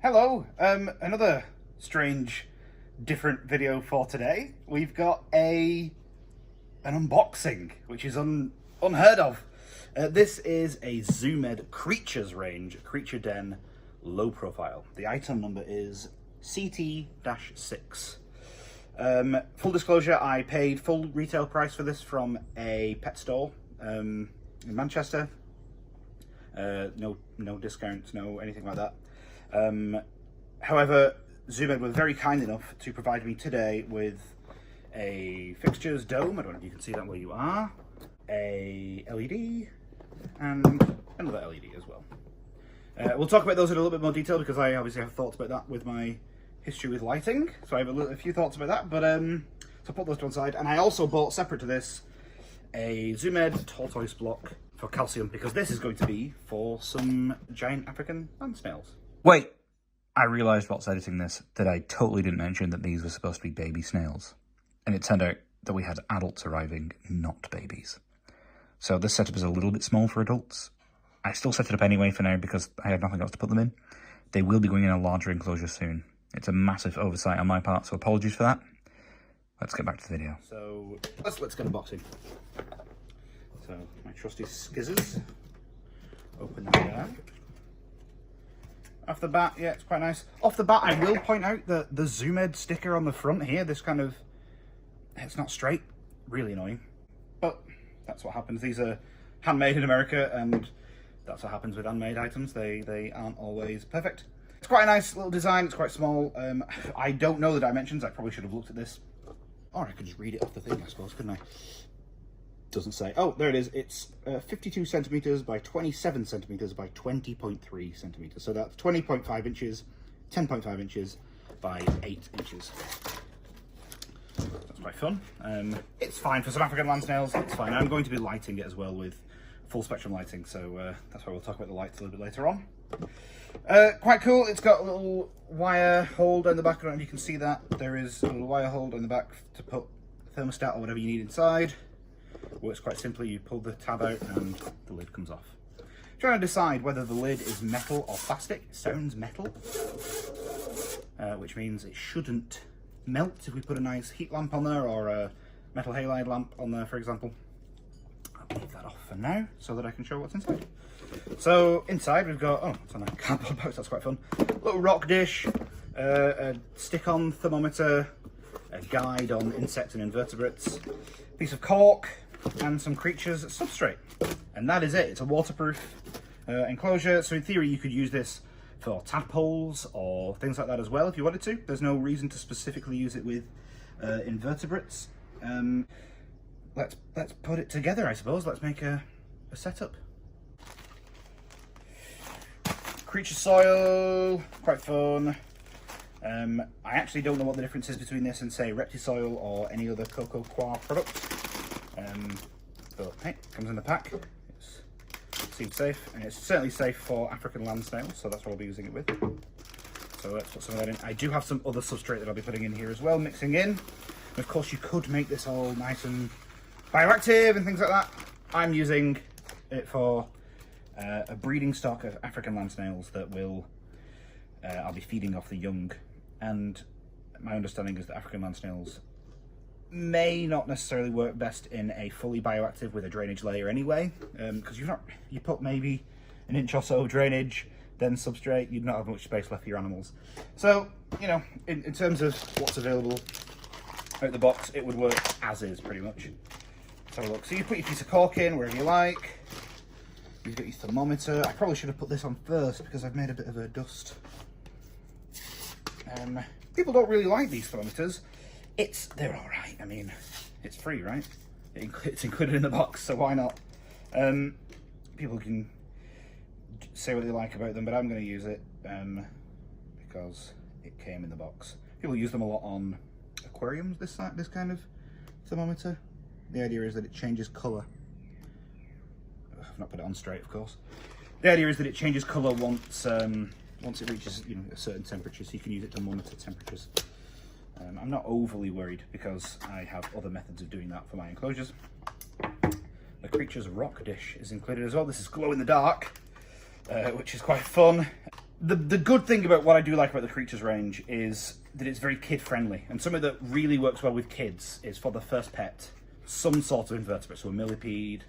Hello, another strange, different video for today. We've got an unboxing, which is unheard of. This is a Zoomed Creatures range, Creature Den, low profile. The item number is CT-6. Full disclosure, I paid full retail price for this from a pet store in Manchester. No discounts, no anything like that. However, Zoomed were very kind enough to provide me today with a fixtures dome, I don't know if you can see that where you are, a LED, and another LED as well. We'll talk about those in a little bit more detail because I obviously have thoughts about that with my history with lighting, so I have a few thoughts about that, but so I'll put those to one side. And I also bought, separate to this, a Zoomed tortoise block for calcium, because this is going to be for some giant African land snails. Wait, I realised whilst editing this that I totally didn't mention that these were supposed to be baby snails. And it turned out that we had adults arriving, not babies. So this setup is a little bit small for adults. I still set it up anyway for now because I had nothing else to put them in. They will be going in a larger enclosure soon. It's a massive oversight on my part, so apologies for that. Let's get back to the video. So let's get unboxing. So my trusty skizzers. Open that down. Off the bat, yeah, it's quite nice. Off the bat, I will point out that the Zoomed sticker on the front here, this kind of, it's not straight, really annoying. But that's what happens. These are handmade in America, and that's what happens with handmade items. They aren't always perfect. It's quite a nice little design, it's quite small. I don't know the dimensions, I probably should have looked at this. Or I could just read it off the thing, I suppose, couldn't I? Doesn't say. Oh, there it is. It's 52 centimeters by 27 centimeters by 20.3 centimeters. So that's 20.5 inches, 10.5 inches by 8 inches. That's quite fun. It's fine for some African land snails. It's fine. I'm going to be lighting it as well with full spectrum lighting. So that's why we'll talk about the lights a little bit later on. Quite cool. It's got a little wire hole down the back. I don't know if you can see that. There is a little wire hole down the back to put thermostat or whatever you need inside. Works quite simply. You pull the tab out and the lid comes off. Trying to decide whether the lid is metal or plastic. It sounds metal, which means it shouldn't melt if we put a nice heat lamp on there or a metal halide lamp on there, for example. I'll leave that off for now so that I can show what's inside. So inside we've got, oh, it's on a cardboard box, that's quite fun. Little rock dish, a stick-on thermometer, a guide on insects and invertebrates, piece of cork, and some creatures substrate. And that is it. It's a waterproof enclosure. So in theory you could use this for tadpoles or things like that as well if you wanted to. There's no reason to specifically use it with invertebrates. Let's put it together, I suppose. Let's make a setup. Creature soil, quite fun. I actually don't know what the difference is between this and, say, Reptisoil or any other Coco Coir product. But hey, it comes in the pack. It seems safe, and it's certainly safe for African land snails, so that's what I'll be using it with. So let's put some of that in. I do have some other substrate that I'll be putting in here as well, mixing in. And of course, you could make this all nice and bioactive and things like that. I'm using it for a breeding stock of African land snails that will I'll be feeding off the young, and my understanding is that African land snails may not necessarily work best in a fully bioactive with a drainage layer anyway, because you put maybe an inch or so of drainage, then substrate, you'd not have much space left for your animals. So, you know, in terms of what's available out the box, it would work as is pretty much. Let's have a look. So you put your piece of cork in wherever you like. You've got your thermometer. I probably should have put this on first because I've made a bit of a dust. People don't really like these thermometers. They're all right. I mean, it's free, right? It's included in the box, so why not? People can say what they like about them, but I'm going to use it because it came in the box. People use them a lot on aquariums, this kind of thermometer. The idea is that it changes colour. I've not put it on straight, of course. The idea is that it changes colour once it reaches, you know, a certain temperature, so you can use it to monitor temperatures. I'm not overly worried because I have other methods of doing that for my enclosures. The Creature's rock dish is included as well. This is glow in the dark, which is quite fun. The good thing about what I do like about the Creatures range is that it's very kid friendly, and something that really works well with kids is for the first pet some sort of invertebrate, so a millipede,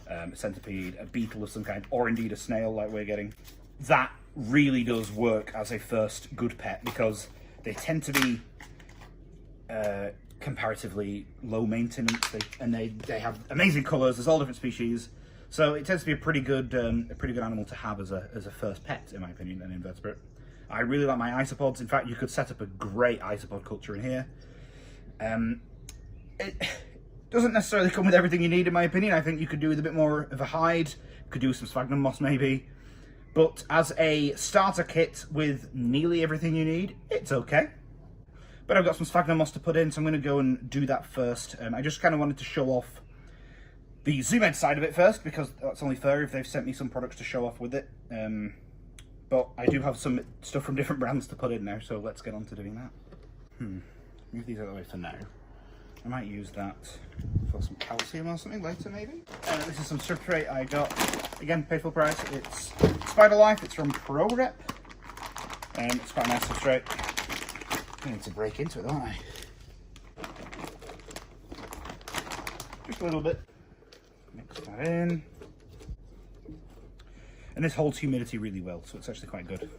a centipede, a beetle of some kind, or indeed a snail like we're getting. That really does work as a first good pet because they tend to be comparatively low maintenance, and they have amazing colours. There's all different species, so it tends to be a pretty good animal to have as a first pet, in my opinion, an invertebrate. I really like my isopods. In fact, you could set up a great isopod culture in here. It doesn't necessarily come with everything you need, in my opinion. I think you could do with a bit more of a hide. Could do some sphagnum moss maybe. But as a starter kit with nearly everything you need, it's okay. But I've got some sphagnum moss to put in, so I'm going to go and do that first. I just kind of wanted to show off the Zoomed side of it first, because that's only fair if they've sent me some products to show off with it. But I do have some stuff from different brands to put in now, so let's get on to doing that. Move these out of the way for now. I might use that for some calcium or something later, maybe. This is some substrate I got, again, paid full price. It's Spider Life, it's from ProRep. It's quite a nice substrate. I need to break into it, don't I? Just a little bit. Mix that in. And this holds humidity really well, so it's actually quite good.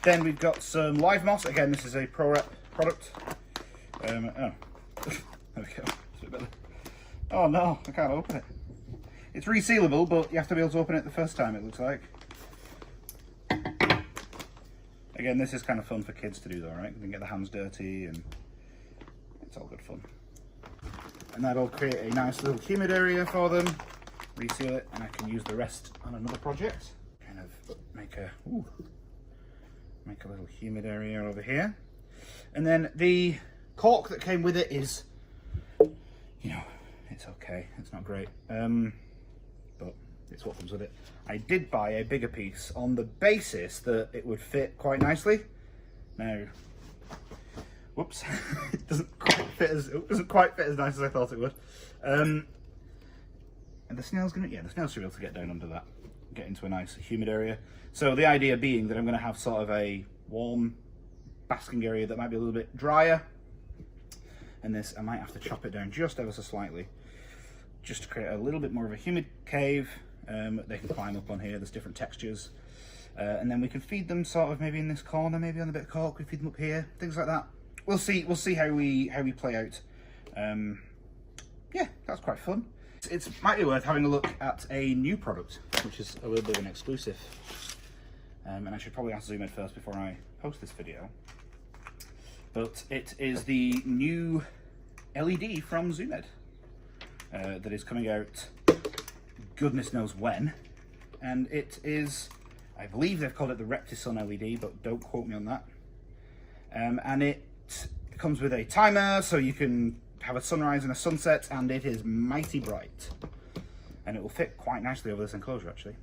Then we've got some live moss. Again, this is a ProRep product. Oh, there we go. It's a bit better. Oh no, I can't open it. It's resealable, but you have to be able to open it the first time, it looks like. Again, this is kind of fun for kids to do though, right? You can get their hands dirty and it's all good fun. And that'll create a nice little humid area for them. Reseal it, and I can use the rest on another project. Kind of make a little humid area over here. And then the cork that came with it is, you know, it's okay. It's not great, but it's what comes with it. I did buy a bigger piece on the basis that it would fit quite nicely. Now, whoops, it doesn't quite fit as nice as I thought it would. And the snail's the snail should be able to get down under that, get into a nice humid area. So the idea being that I'm going to have sort of a warm basking area that might be a little bit drier. And this, I might have to chop it down just ever so slightly, just to create a little bit more of a humid cave. They can climb up on here, there's different textures. And then we can feed them sort of maybe in this corner, maybe on a bit of cork, we feed them up here, things like that. We'll see how we play out. Yeah, that's quite fun. It might be worth having a look at a new product, which is a little bit of an exclusive. And I should probably ask Zoomed first before I post this video. But it is the new LED from Zoomed that is coming out goodness knows when. And it is, I believe they've called it the Reptison LED, but don't quote me on that. And it comes with a timer, so you can have a sunrise and a sunset, and it is mighty bright. And it will fit quite nicely over this enclosure, actually.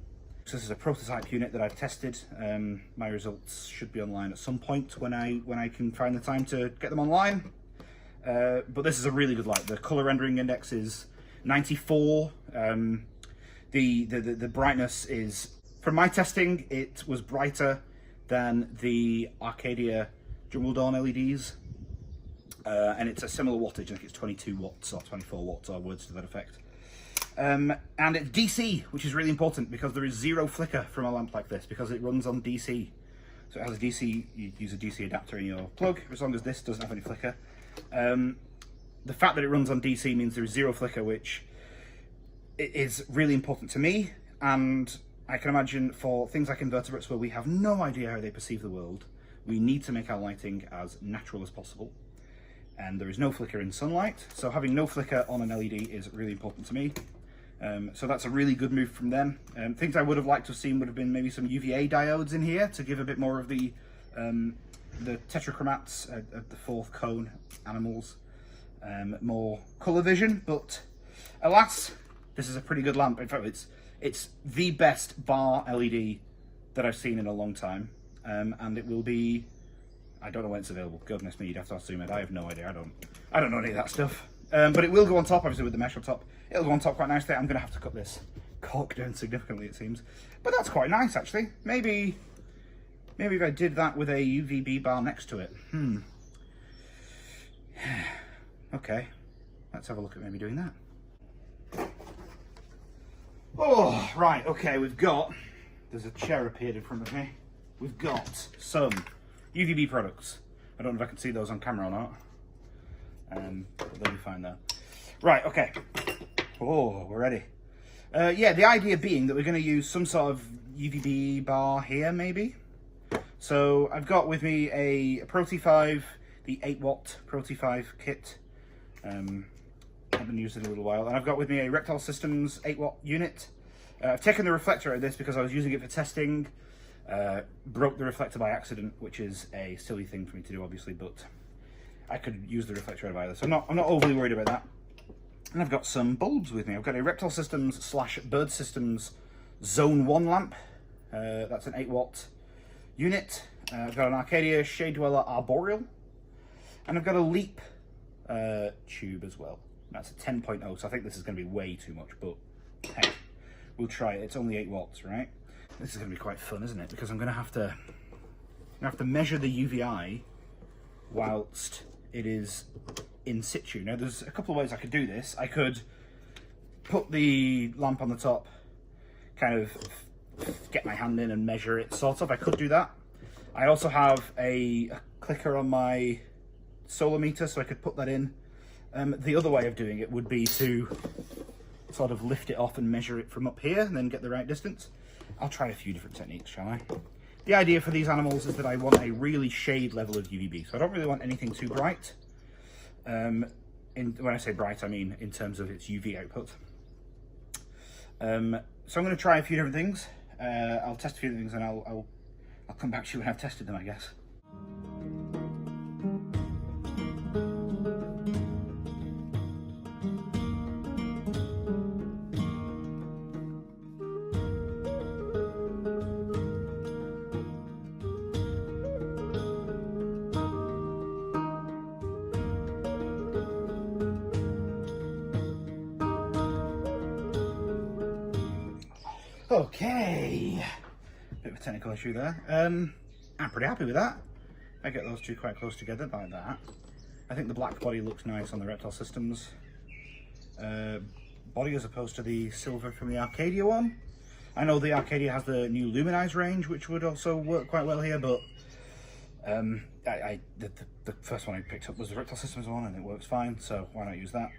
So this is a prototype unit that I've tested. My results should be online at some point when I can find the time to get them online. But this is a really good light. The color rendering index is 94. The brightness is, from my testing, it was brighter than the Arcadia Jungle Dawn LEDs. And it's a similar wattage. I think it's 22 watts or 24 watts or words to that effect. And it's DC, which is really important because there is zero flicker from a lamp like this because it runs on DC. So it has a DC, you use a DC adapter in your plug, as long as this doesn't have any flicker. The fact that it runs on DC means there is zero flicker, which is really important to me. And I can imagine for things like invertebrates where we have no idea how they perceive the world, we need to make our lighting as natural as possible. And there is no flicker in sunlight, so having no flicker on an LED is really important to me. So that's a really good move from them. Things I would have liked to have seen would have been maybe some UVA diodes in here to give a bit more of the tetrachromats at the fourth cone animals, more colour vision, but alas, this is a pretty good lamp. In fact, it's the best bar LED that I've seen in a long time, and it will be, I don't know when it's available. Goodness me, you'd have to ask Zoomed. I have no idea. I don't know any of that stuff. But it will go on top, obviously, with the mesh on top. It'll go on top quite nicely. I'm going to have to cut this cork down significantly, it seems. But that's quite nice, actually. Maybe if I did that with a UVB bar next to it. Okay, let's have a look at maybe doing that. Oh, right, okay, there's a chair appeared in front of me. We've got some UVB products. I don't know if I can see those on camera or not. But they'll be fine there. Right, okay. Oh, we're ready. Yeah, the idea being that we're going to use some sort of UVB bar here, maybe. So I've got with me a Pro T5, the 8-watt Pro T5 kit. I've been using it a little while. And I've got with me a Reptile Systems 8-watt unit. I've taken the reflector out of this because I was using it for testing. Broke the reflector by accident, which is a silly thing for me to do, obviously, but I could use the reflector out of either. So I'm not overly worried about that. And I've got some bulbs with me. I've got a Reptile Systems / Bird Systems Zone 1 lamp. That's an 8-watt unit. I've got an Arcadia Shade Dweller Arboreal. And I've got a Leap tube as well. That's a 10.0, so I think this is going to be way too much, but hey, we'll try it. It's only 8 watts, right? This is going to be quite fun, isn't it? Because I'm going to have to measure the UVI whilst it is in situ. Now, there's a couple of ways I could do this. I could put the lamp on the top, kind of get my hand in and measure it, sort of. I could do that. I also have a clicker on my solar meter, so I could put that in. The other way of doing it would be to sort of lift it off and measure it from up here and then get the right distance. I'll try a few different techniques, shall I? The idea for these animals is that I want a really shade level of UVB, so I don't really want anything too bright. When I say bright, I mean in terms of its UV output. So I'm going to try a few different things. I'll test a few things and I'll come back to you when I've tested them, I guess. Okay, bit of a technical issue there. I'm pretty happy with that. I get those two quite close together like that. I think the black body looks nice on the Reptile Systems body as opposed to the silver from the Arcadia one. I know the Arcadia has the new Luminize range, which would also work quite well here, but the first one I picked up was the Reptile Systems one and it works fine, so why not use that?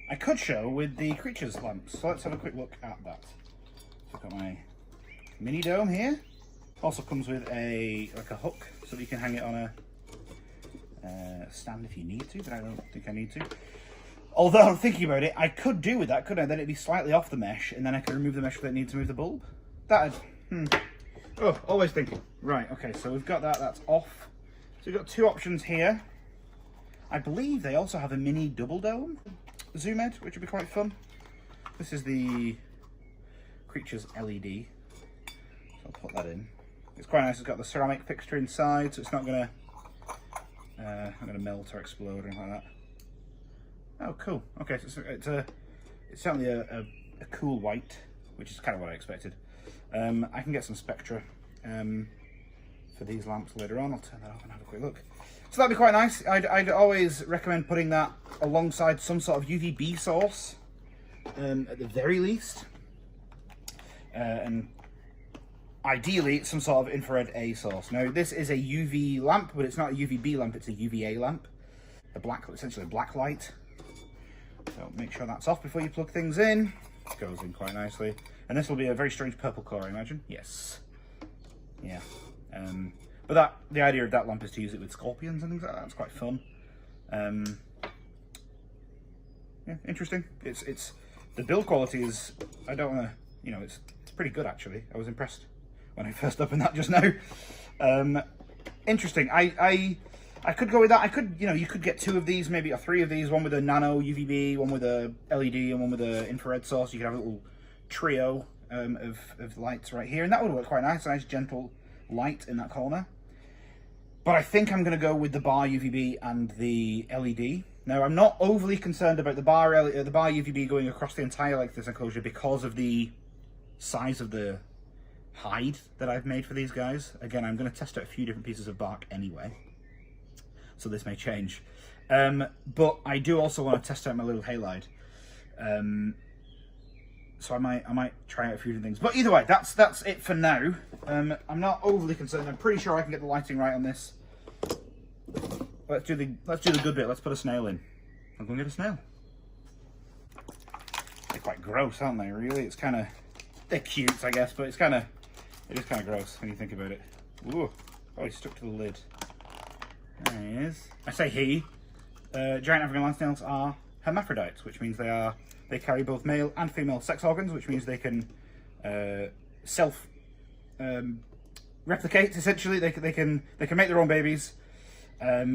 I could show with the Creatures lamps, so let's have a quick look at that. I've got my mini dome here. Also comes with a hook so that you can hang it on a stand if you need to, but I don't think I need to. Although I'm thinking about it, I could do with that, couldn't I? Then it'd be slightly off the mesh, and then I could remove the mesh without needing to move the bulb. Oh, always thinking. Right, okay, so we've got that, that's off. So we've got two options here. I believe they also have a mini double dome zoom head, which would be quite fun. This is the Creatures LED. So I'll put that in. It's quite nice. It's got the ceramic fixture inside, so it's not gonna melt or explode or anything like that. Oh, cool. Okay, so it's certainly a cool white, which is kind of what I expected. I can get some spectra for these lamps later on. I'll turn that off and have a quick look. So that'd be quite nice. I'd always recommend putting that alongside some sort of UVB source, at the very least. And ideally some sort of infrared A source. Now this is a UV lamp, but it's not a UVB lamp, it's a UVA lamp. Essentially a black light. So make sure that's off before you plug things in. It goes in quite nicely. And this will be a very strange purple colour, I imagine. Yes. Yeah. But the idea of that lamp is to use it with scorpions and things like that. That's quite fun. Yeah, interesting. It's the build quality is, I don't want to, it's pretty good actually. I was impressed when I first opened that just now. Interesting. I could go with that. I could, you could get two of these, maybe, or three of these, one with a nano UVB, one with a LED, and one with a infrared source. You could have a little trio of lights right here, and that would work quite nice. A nice gentle light in that corner. But I think I'm going to go with the bar UVB and the LED. Now, I'm not overly concerned about the bar UVB going across the entire length of this enclosure because of the size of the hide that I've made for these guys. Again, I'm going to test out a few different pieces of bark anyway, so this may change. But I do also want to test out my little halide. So I might try out a few different things. But either way, that's it for now. I'm not overly concerned. I'm pretty sure I can get the lighting right on this. Let's do the good bit. Let's put a snail in. I'm going to get a snail. They're quite gross, aren't they? Really, it's kind of, they're cute, I guess, but it is kind of gross when you think about it. Ooh, oh, he's stuck to the lid. There he is. I say he. Giant African land snails are hermaphrodites, which means they carry both male and female sex organs, which means they can self replicate. Essentially, they can make their own babies,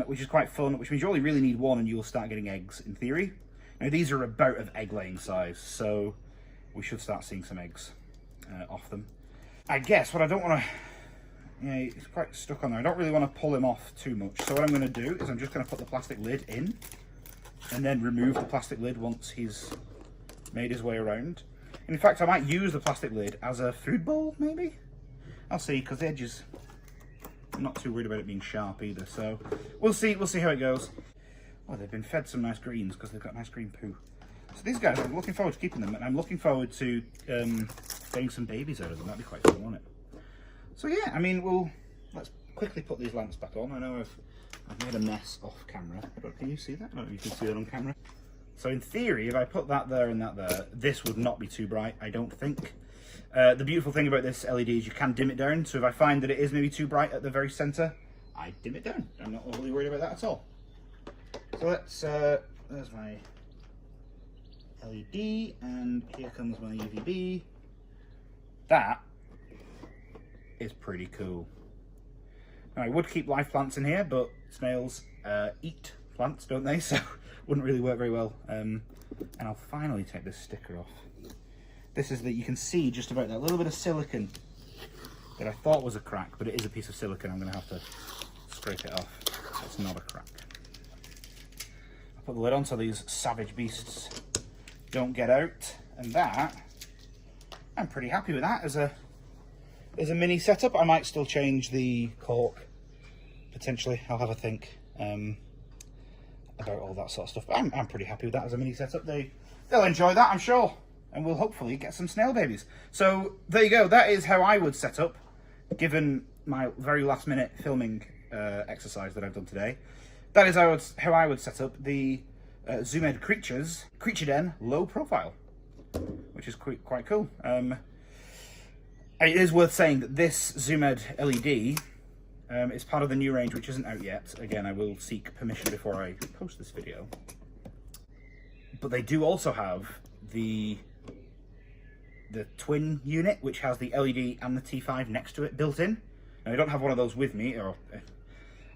which is quite fun. Which means you only really need one, and you'll start getting eggs in theory. Now these are about of egg laying size, so we should start seeing some eggs off them. I guess what I don't want to, yeah, he's quite stuck on there. I don't really want to pull him off too much. So what I'm going to do is I'm just going to put the plastic lid in, and then remove the plastic lid once he's made his way around. And in fact, I might use the plastic lid as a food bowl, maybe? I'll see, because the edges, I'm not too worried about it being sharp either, so we'll see how it goes. Oh, they've been fed some nice greens because they've got nice green poo. So these guys, I'm looking forward to keeping them, and I'm looking forward to getting some babies out of them. That'd be quite fun, wouldn't it? So yeah, I mean, let's quickly put these lamps back on. I know I've made a mess off camera. Can you see that? I don't know if you can see that on camera. So in theory, if I put that there and that there, this would not be too bright, I don't think. The beautiful thing about this LED is you can dim it down. So if I find that it is maybe too bright at the very center, I dim it down. I'm not overly worried about that at all. So let's, there's my LED, and here comes my UVB. That is pretty cool. Now, I would keep live plants in here, but snails eat plants, don't they? So wouldn't really work very well. And I'll finally take this sticker off. This is that you can see just about that little bit of silicone that I thought was a crack, but it is a piece of silicone. I'm going to have to scrape it off. It's not a crack. I'll put the lid on so these savage beasts don't get out, and that, I'm pretty happy with that as a mini setup. I might still change the cork potentially. I'll have a think about all that sort of stuff, but I'm pretty happy with that as a mini setup. They'll enjoy that, I'm sure, and we'll hopefully get some snail babies. So there you go. That is how I would set up, given my very last minute filming exercise that I've done today. That is how I would set up the Zoomed Creature Den low profile, which is quite cool. It is worth saying that this Zoomed LED is part of the new range, which isn't out yet. Again, I will seek permission before I post this video. But they do also have the twin unit, which has the LED and the T5 next to it built in. Now, I don't have one of those with me, or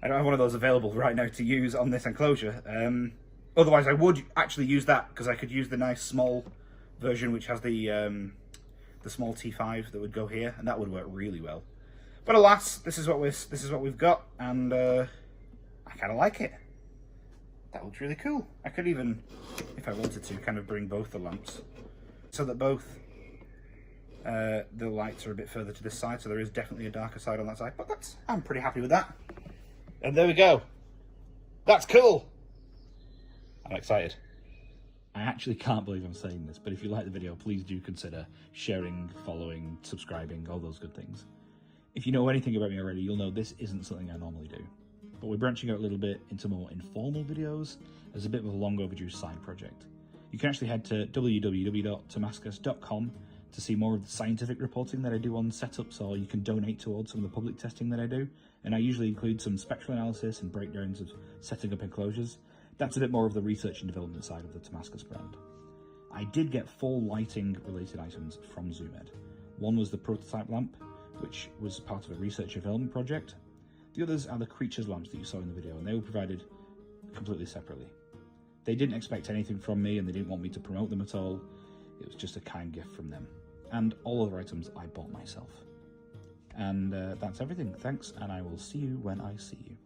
I don't have one of those available right now to use on this enclosure. Otherwise, I would actually use that, because I could use the nice small version, which has the small T5 that would go here, and that would work really well. But alas, this is what we've got, and I kind of like it. That looks really cool. I could even, if I wanted to, kind of bring both the lamps so that both the lights are a bit further to this side, so there is definitely a darker side on that side. But I'm pretty happy with that. And there we go. That's cool. I'm excited. I actually can't believe I'm saying this, but if you like the video, please do consider sharing, following, subscribing, all those good things. If you know anything about me already, you'll know this isn't something I normally do. But we're branching out a little bit into more informal videos as a bit of a long overdue side project. You can actually head to www.tamascus.com to see more of the scientific reporting that I do on setups, or you can donate towards some of the public testing that I do. And I usually include some spectral analysis and breakdowns of setting up enclosures. That's a bit more of the research and development side of the Damascus brand. I did get 4 lighting related items from Zoomed. One was the prototype lamp, which was part of a research and development project. The others are the creatures lamps that you saw in the video, and they were provided completely separately. They didn't expect anything from me, and they didn't want me to promote them at all. It was just a kind gift from them. And all other items I bought myself. And that's everything. Thanks, and I will see you when I see you.